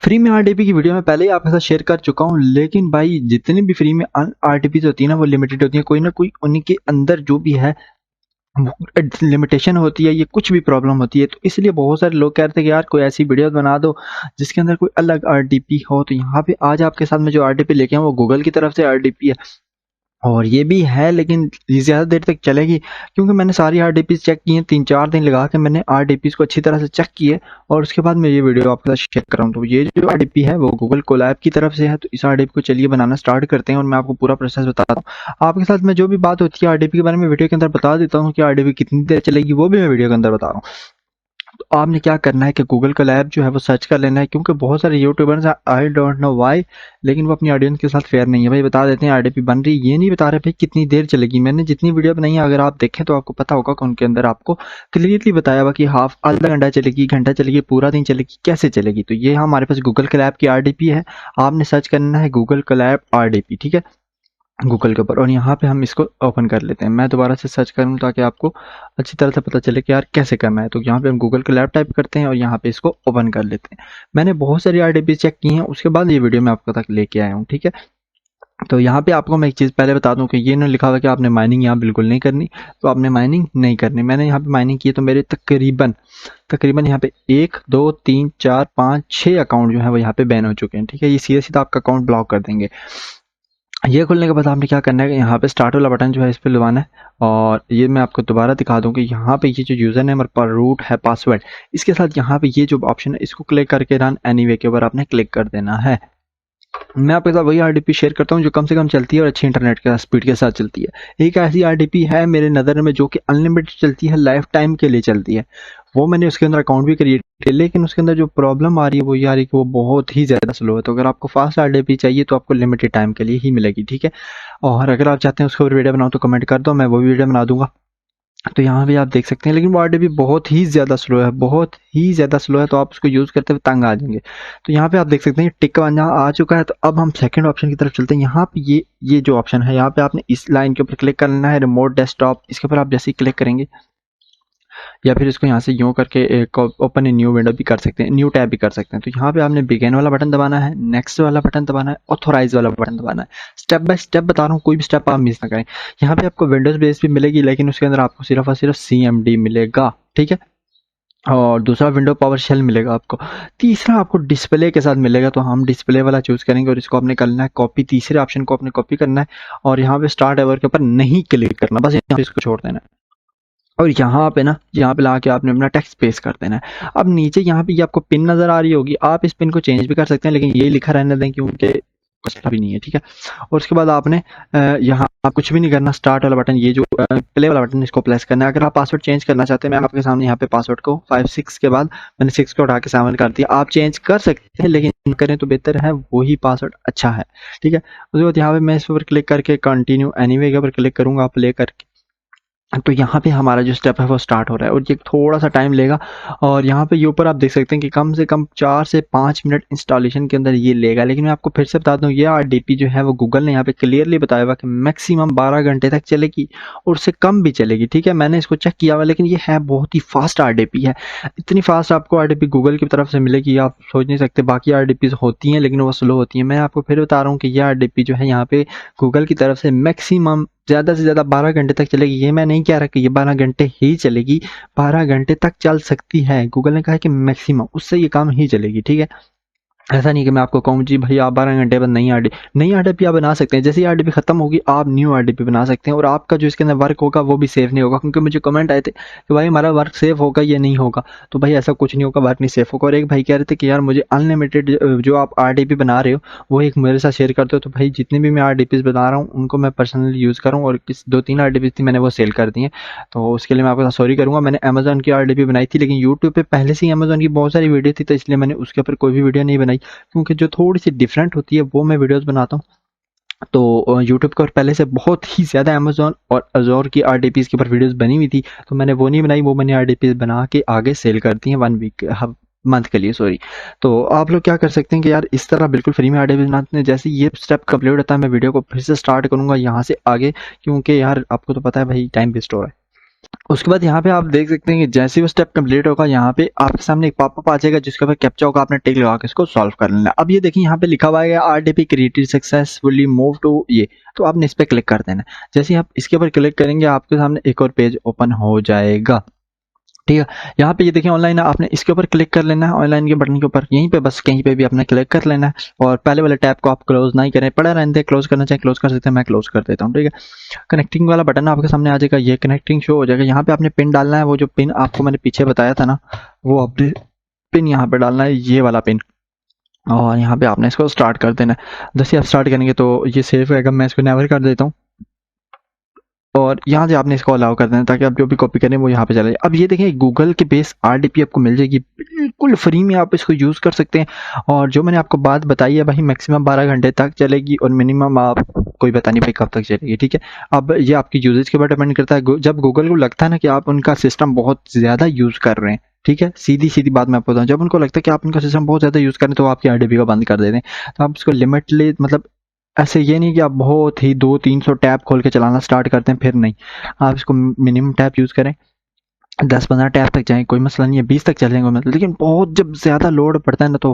Free में RDP की video मैं पहले ही आपके साथ शेयर कर चुका हूँ, लेकिन भाई जितनी भी फ्री में आरडीपीज होती है ना वो लिमिटेड होती है। कोई ना कोई उनके अंदर जो भी है लिमिटेशन होती है, ये कुछ भी प्रॉब्लम होती है। तो इसलिए बहुत सारे लोग कह रहे थे कि यार कोई ऐसी वीडियो बना दो जिसके अंदर कोई अलग आरडीपी हो। तो यहाँ पे आज आपके साथ में जो आरडीपी लेके आया वो गूगल की तरफ से आरडीपी है, और ये भी है लेकिन ये ज़्यादा देर तक चलेगी क्योंकि मैंने सारी आरडीपीज़ चेक की हैं। 3-4 दिन लगा के मैंने आरडीपीज़ को अच्छी तरह से चेक किए और उसके बाद मैं ये वीडियो आपके साथ शेयर कर रहा हूँ। तो ये जो आरडीपी है वो गूगल कोलैब की तरफ से है। तो इस आरडीपी को चलिए बनाना स्टार्ट करते हैं और मैं आपको पूरा प्रोसेस बताता हूँ। आपके साथ में जो भी बात होती है आरडीपी के बारे में वीडियो के अंदर बता देता हूँ कि आरडीपी कितनी देर चलेगी, वो भी मैं वीडियो के अंदर बता रहा हूँ। तो आपने क्या करना है कि गूगल कोलैब जो है वो सर्च कर लेना है, क्योंकि बहुत सारे YouTubers I don't know why लेकिन वो अपनी ऑडियंस के साथ फेयर नहीं है। भाई बता देते हैं आरडीपी बन रही, ये नहीं बता रहे भाई कितनी देर चलेगी। मैंने जितनी वीडियो बनाई है अगर आप देखें तो आपको पता होगा कि उनके अंदर आपको क्लियरली बताया हुआ कि हाफ आधा घंटा चलेगी, घंटा चलेगी, पूरा दिन चलेगी, कैसे चलेगी। तो ये हमारे पास गूगल कोलैब की आरडीपी है। आपने सर्च करना है गूगल कोलैब आरडीपी, ठीक है, गूगल के ऊपर, और यहाँ पे हम इसको ओपन कर लेते हैं। मैं दोबारा से सर्च करूँ ताकि आपको अच्छी तरह से पता चले कि यार कैसे करना है। तो यहाँ पे हम गूगल के लैब टाइप करते हैं और यहाँ पे इसको ओपन कर लेते हैं। मैंने बहुत सारी आरडीपी चेक की हैं, उसके बाद ये वीडियो मैं आपको तक लेके आया हूँ, ठीक है। तो यहाँ पे आपको मैं एक चीज़ पहले बता दूं कि ये ना लिखा हुआ कि आपने माइनिंग यहाँ बिल्कुल नहीं करनी। तो आपने माइनिंग नहीं करनी। मैंने यहाँ पे माइनिंग की तो मेरे तकरीबन तकरीबन यहाँ पे 1 2 3 4 5 6 अकाउंट जो है वो यहाँ पे बैन हो चुके हैं, ठीक है। ये सीधा सीधा आपका अकाउंट ब्लॉक कर देंगे। ये खुलने के बाद आपने क्या करना है कि यहाँ पे स्टार्ट वाला बटन जो है इस पे दबाना है, और ये मैं आपको दोबारा दिखा दूं कि यहाँ पे ये जो यूज़र नेम और रूट है पासवर्ड, इसके साथ यहाँ पे ये जो ऑप्शन है इसको क्लिक करके रन एनीवे के ऊपर आपने क्लिक कर देना है। मैं आपके साथ वही आरडीपी शेयर करता हूँ जो कम से कम चलती है और अच्छी इंटरनेट के स्पीड के साथ चलती है। एक ऐसी आरडीपी है मेरे नज़र में जो कि अनलिमिटेड चलती है, लाइफ टाइम के लिए चलती है। वो मैंने उसके अंदर अकाउंट भी क्रिएट किया, लेकिन उसके अंदर जो प्रॉब्लम आ रही है वो ये आ रही है कि वो बहुत ही ज़्यादा स्लो है। तो अगर आपको फास्ट आरडीपी चाहिए तो आपको लिमिटेड टाइम के लिए ही मिलेगी, ठीक है। और अगर आप चाहते हैं उसको वीडियो बनाओ तो कमेंट कर दो, मैं वो वीडियो बना दूंगा। तो यहाँ भी आप देख सकते हैं, लेकिन वो आरडीपी बहुत ही ज़्यादा स्लो है, बहुत ही ज़्यादा स्लो है। तो आप उसको यूज़ करते हुए तंग आ जाएंगे। तो यहाँ पे आप देख सकते हैं टिक वन यहाँ आ चुका है। तो अब हम सेकंड ऑप्शन की तरफ चलते हैं। यहाँ पे ये जो ऑप्शन है यहाँ पे आपने इस लाइन के ऊपर क्लिक करना है, रिमोट डेस्कटॉप। इसके ऊपर आप जैसे ही क्लिक करेंगे या फिर इसको यहाँ से यूँ करके एक ओपन ए न्यू विंडो भी कर सकते हैं, न्यू टैब भी कर सकते हैं। तो यहाँ पे आपने बिगिन वाला बटन दबाना है, नेक्स्ट वाला बटन दबाना है, ऑथोराइज वाला बटन दबाना है। स्टेप बाय स्टेप बता रहा हूँ, कोई भी स्टेप आप मिस ना करें। यहाँ पे आपको विंडोज बेस भी मिलेगी, लेकिन उसके अंदर आपको सिर्फ और सिर्फ CMD मिलेगा, ठीक है। और दूसरा विंडो पावर शेल मिलेगा आपको। तीसरा आपको डिस्प्ले के साथ मिलेगा। तो हम डिस्प्ले वाला चूज करेंगे और इसको आपने करना है कॉपी, तीसरे ऑप्शन को आपने कॉपी करना है और यहाँ पे स्टार्ट एवर के ऊपर नहीं क्लिक करना, बस यहाँ पे इसको छोड़ देना है। और यहाँ पे ना, यहाँ पे लाके आपने अपना टेक्स्ट पेस्ट कर देना है। अब नीचे यहाँ पे ये आपको पिन नज़र आ रही होगी, आप इस पिन को चेंज भी कर सकते हैं, लेकिन ये लिखा रहने दें क्योंकि कुछ भी नहीं है, ठीक है। और उसके बाद आपने यहाँ आप कुछ भी नहीं करना, स्टार्ट वाला बटन, ये जो प्ले वाला बटन, इसको प्रेस करना है। अगर आप पासवर्ड चेंज करना चाहते हैं, मैं आपके सामने यहाँ पे पासवर्ड को 5 6 के बाद मैंने 6 को उठा के 7 कर दिया। आप चेंज कर सकते हैं, लेकिन करें तो बेहतर है, वही पासवर्ड अच्छा है, ठीक है। उसके बाद यहाँ पे मैं इस पर क्लिक करके कंटिन्यू एनीवे के ऊपर क्लिक करूँगा प्ले करके। तो यहाँ पे हमारा जो स्टेप है वो स्टार्ट हो रहा है और ये थोड़ा सा टाइम लेगा। और यहाँ पे ये ऊपर आप देख सकते हैं कि कम से कम 4 से 5 मिनट इंस्टॉलेशन के अंदर ये लेगा। लेकिन मैं आपको फिर से बता दूँ, ये आरडीपी जो है वो गूगल ने यहाँ पे क्लियरली बताया हुआ कि मैक्सिमम 12 घंटे तक चलेगी और उससे कम भी चलेगी, ठीक है। मैंने इसको चेक किया हुआ, लेकिन ये है बहुत ही फास्ट आरडीपी है। इतनी फास्ट आपको आरडीपी गूगल की तरफ से मिलेगी, आप सोच नहीं सकते। बाकी आरडीपीज होती हैं लेकिन वो स्लो होती हैं। मैं आपको फिर बता रहा हूँ कि ये आरडीपी जो है यहाँ पे गूगल की तरफ से मैक्सिमम ज़्यादा से ज़्यादा 12 घंटे तक चलेगी। ये मैं नहीं कह रहा कि ये 12 घंटे ही चलेगी, 12 घंटे तक चल सकती है। गूगल ने कहा है कि मैक्सिमम, उससे ये काम ही चलेगी, ठीक है। ऐसा नहीं कि मैं आपको कहूँ जी भाई आप 12 घंटे बाद नई आरडीपी आप बना सकते हैं। जैसे ही आरडीपी खत्म होगी आप न्यू आरडीपी बना सकते हैं, और आपका जो इसके अंदर वर्क होगा वो भी सेफ नहीं होगा। क्योंकि मुझे कमेंट आए थे कि भाई हमारा वर्क सेफ होगा या नहीं होगा। तो भाई ऐसा कुछ नहीं होगा, वर्क नहीं सेफ होगा। और एक भाई कह रहे थे कि यार मुझे अनलिमिटेड जो आप आरडीपी बना रहे हो वो एक मेरे साथ शेयर कर दो। तो भाई जितने भी मैं आरडीपीज बना रहा हूँ उनको मैं पर्सनली यूज़ करूँ, और 2-3 आरडीपीज थी मैंने वो सेल कर दी हैं। तो उसके लिए मैं आपके साथ सॉरी करूँगा। मैंने अमेजोन की आरडीपी बनाई थी, लेकिन यूट्यूब पर पहले से ही अमेजोन की बहुत सारी वीडियो थी, तो इसलिए मैंने उसके ऊपर कोई भी वीडियो नहीं बनाई। क्योंकि जो थोड़ी सी डिफरेंट होती है वो मैं वीडियोस बनाता हूँ। तो यूट्यूब का पहले से बहुत ही ज़्यादा अमेजोन और अजोर की आरडीपीज के ऊपर वीडियोस बनी हुई थी, तो मैंने वो नहीं बनाई। वो मैंने आरडीपीज बना के आगे सेल कर दी हैं 1 वीक मंथ के लिए, सॉरी। तो आप लोग क्या कर सकते हैं कि यार इस तरह बिल्कुल फ्री में आरडीपीज बनाते हैं। जैसे ये स्टेप कंप्लीट होता है मैं वीडियो को फिर से स्टार्ट करूँगा यहाँ से आगे, क्योंकि यार आपको तो पता है भाई टाइम वेस्ट हो रहा है। उसके बाद यहाँ पे आप देख सकते हैं कि जैसे ही वो स्टेप कंप्लीट होगा यहाँ पे आपके सामने एक पॉपअप आ जाएगा जिसके ऊपर कैप्चा होगा, आपने टिक लगा के इसको सॉल्व कर लेना। अब ये देखिए यहाँ पे लिखा हुआ है RDP created successfully move to ये, तो आपने इस पर क्लिक कर देना। जैसे ही आप इसके ऊपर क्लिक करेंगे आपके सामने एक और पेज ओपन हो जाएगा। ठीक है, यहाँ पे ये देखिए ऑनलाइन, आपने इसके ऊपर क्लिक कर लेना है, ऑनलाइन के बटन के ऊपर यहीं पे बस कहीं पे भी आपने क्लिक कर लेना है और पहले वाले टैब को आप क्लोज नहीं करें, पड़ा रहने दें। क्लोज करना चाहे क्लोज कर सकते हैं, मैं क्लोज कर देता हूँ। ठीक है, कनेक्टिंग वाला बटन आपके सामने आ जाएगा, ये कनेक्टिंग शो हो जाएगा। यहाँ पे आपने पिन डालना है, वो जो पिन आपको मैंने पीछे बताया था ना, वो आपने पिन यहाँ पे डालना है, ये वाला पिन, और यहाँ पे आपने इसको स्टार्ट कर देना है। जैसे आप स्टार्ट करेंगे तो ये सेव रहेगा, मैं इसको नेवर कर देता हूँ और यहाँ से आपने इसको अलाउ कर देना ताकि आप जो भी कॉपी करें वो यहाँ पे चले जाए। अब ये देखें गूगल के बेस आरडीपी आपको मिल जाएगी, बिल्कुल फ्री में आप इसको यूज़ कर सकते हैं। और जो मैंने आपको बात बताई है भाई, मैक्सिमम 12 घंटे तक चलेगी और मिनिमम आप कोई पता नहीं भाई कब तक चलेगी। ठीक है, अब ये आपकी यूजेज के ऊपर डिपेंड करता है। जब गूगल को लगता है ना कि आप उनका सिस्टम बहुत ज़्यादा यूज़ कर रहे हैं, ठीक है, सीधी सीधी बात मैं आपको बताऊँ, जब उनको लगता है कि आप उनका सिस्टम बहुत ज़्यादा यूज़ करें तो आपकी आरडीपी को बंद कर देते हैं। तो आप इसको लिमिटली, मतलब ऐसे ये नहीं कि आप बहुत ही 200-300 टैब खोल के चलाना स्टार्ट करते हैं, फिर नहीं, आप इसको मिनिमम टैब यूज़ करें। 10-15 टैब तक जाएँ कोई मसला नहीं है, 20 तक चलेंगे मतलब, लेकिन बहुत जब ज़्यादा लोड पड़ता है ना, तो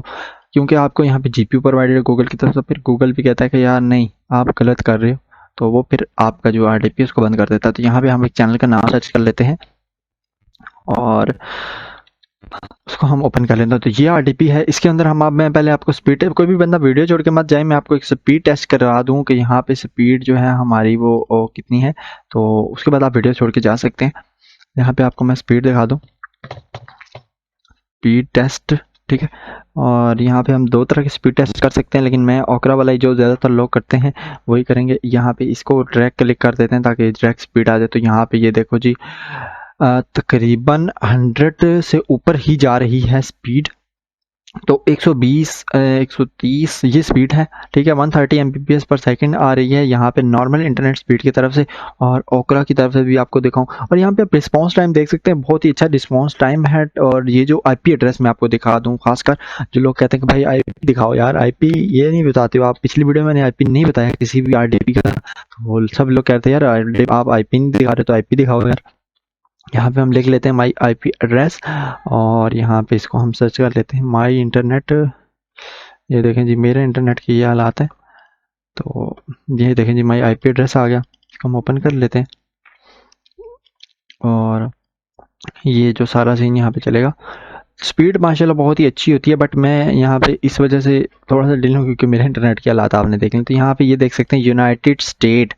क्योंकि आपको यहाँ पे जीपीयू प्रोवाइडेड है गूगल की तरफ से, फिर गूगल भी कहता है कि यार नहीं आप गलत कर रहे हो, तो वो फिर आपका जो आरडीपी है उसको बंद कर देता है। तो यहाँ पे हम एक चैनल का नाम सर्च कर लेते हैं और उसको हम ओपन कर लेते हैं। तो ये आरडीपी है, इसके अंदर हम, अब मैं पहले आपको स्पीड, कोई भी बंदा वीडियो छोड़ के मत जाए, मैं आपको एक स्पीड टेस्ट करवा दूं कि यहाँ पे स्पीड जो है हमारी वो कितनी है, तो उसके बाद आप वीडियो छोड़ के जा सकते हैं। यहाँ पे आपको मैं स्पीड दिखा दूं, स्पीड टेस्ट, ठीक है। और यहाँ पे हम 2 तरह के स्पीड टेस्ट कर सकते हैं, लेकिन मैं ओकरा वाला ही जो ज़्यादातर लोग करते हैं वही करेंगे। यहाँ पे इसको ड्रैग क्लिक कर देते हैं ताकि डायरेक्ट स्पीड आ जाए। तो यहाँ पे ये देखो जी, तकरीबन 100 से ऊपर ही जा रही है स्पीड, तो 120 130 ये स्पीड है, ठीक है। 130 Mbps पर सेकंड आ रही है यहाँ पे नॉर्मल इंटरनेट स्पीड की तरफ से, और ओकरा की तरफ से भी आपको दिखाऊं। और यहाँ पे आप रिस्पॉन्स टाइम देख सकते हैं, बहुत ही अच्छा रिस्पॉन्स टाइम है। और ये जो आईपी एड्रेस मैं आपको दिखा दूं, खासकर जो लोग कहते हैं कि भाई आईपी दिखाओ, यार आईपी ये नहीं बताते हो आप। पिछली वीडियो में मैंने आईपी नहीं बताया किसी भी आरडीपी का, तो सब लोग कहते हैं यार आप आईपी नहीं दिखा रहे, तो आईपी दिखाओ यार। यहाँ पे हम लिख लेते हैं माई आईपी एड्रेस, और यहाँ पे इसको हम सर्च कर लेते हैं माई इंटरनेट। ये देखें जी मेरे इंटरनेट की ये हालात है, तो ये देखें जी माई आईपी एड्रेस आ गया, इसको हम ओपन कर लेते हैं और ये जो सारा सीन यहाँ पे चलेगा। स्पीड माशाल्लाह बहुत ही अच्छी होती है, बट मैं यहाँ पे इस वजह से थोड़ा सा डिले हूँ क्योंकि मेरे इंटरनेट की हालात आपने देख लें। तो यहाँ पे ये देख सकते हैं यूनाइटेड स्टेट